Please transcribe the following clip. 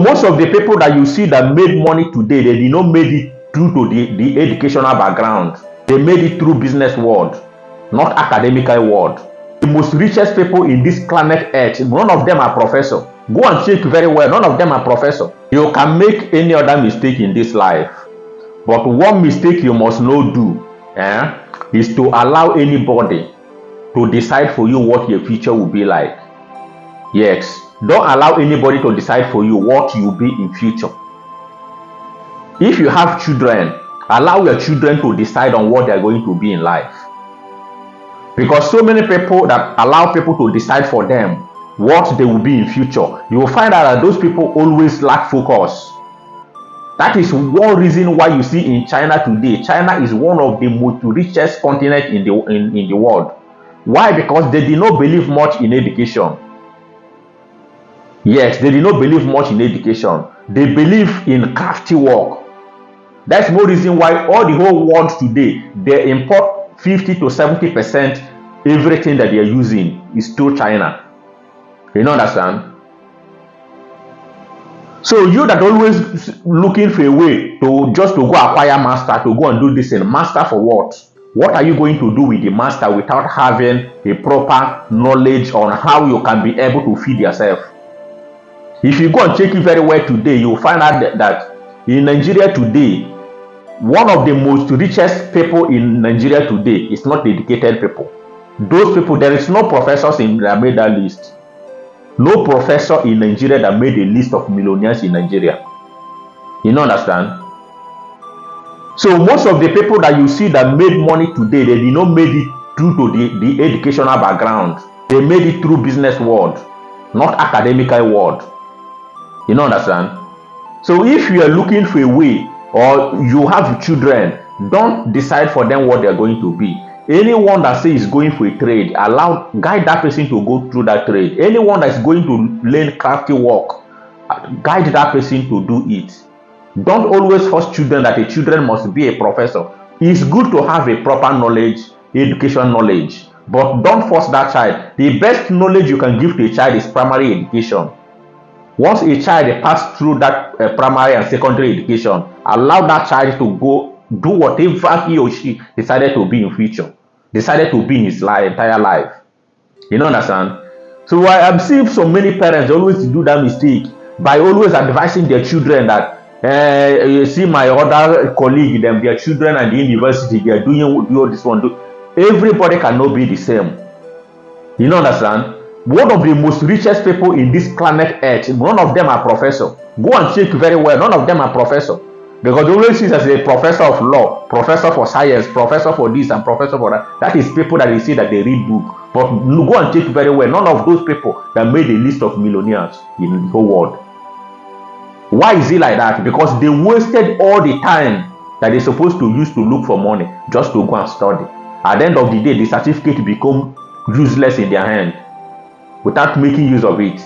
most of the people that you see that made money today, they did not made it due to the educational background. They made it through business world, not academical world. The most richest people in this planet Earth, none of them are professor. Go and check very well, none of them are professor. You can make any other mistake in this life, but one mistake you must not do is to allow anybody to decide for you what your future will be like. Yes, don't allow anybody to decide for you what you'll be in future. If you have children, allow your children to decide on what they're going to be in life. Because so many people that allow people to decide for them what they will be in future, you will find out that those people always lack focus. That is one reason why you see in China today, China is one of the most richest continents in the world. Why? Because they did not believe much in education. Yes, they did not believe much in education. They believe in crafty work. That's more reason why all the whole world today, they import 50 to 70% everything that they are using is through China. You know, understand? So you that always looking for a way to just to go acquire master, to go and do this in master for what? What are you going to do with the master without having a proper knowledge on how you can be able to feed yourself? If you go and check it very well today, you'll find out that in Nigeria today, one of the most richest people in Nigeria today is not educated people. Those people, there is no professors that made that list. No professor in Nigeria that made a list of millionaires in Nigeria. You know, understand? So most of the people that you see that made money today, they did not made it due to the educational background. They made it through business world, not academical world. You know, understand? So if you are looking for a way, or you have children, don't decide for them what they are going to be. Anyone that says is going for a trade, guide that person to go through that trade. Anyone that is going to learn crafty work, guide that person to do it. Don't always force children that a children must be a professor. It's good to have a proper knowledge, education knowledge, but don't force that child. The best knowledge you can give to a child is primary education. Once a child passes through that primary and secondary education, allow that child to go do whatever he or she decided to be in future, decided to be in his entire life. You know, understand? So I have seen so many parents always do that mistake by always advising their children that you see my other colleague, them, their children at the university, they are doing this one. Everybody cannot be the same. You know, understand? One of the most richest people in this planet Earth, none of them are professor. Go and check very well, none of them are professor. Because they always see as a professor of law, professor for science, professor for this and professor for that. That is people that they see that they read book. But go and check very well, none of those people that made a list of millionaires in the whole world. Why is it like that? Because they wasted all the time that they're supposed to use to look for money just to go and study. At the end of the day, the certificate become useless in their hand without making use of it.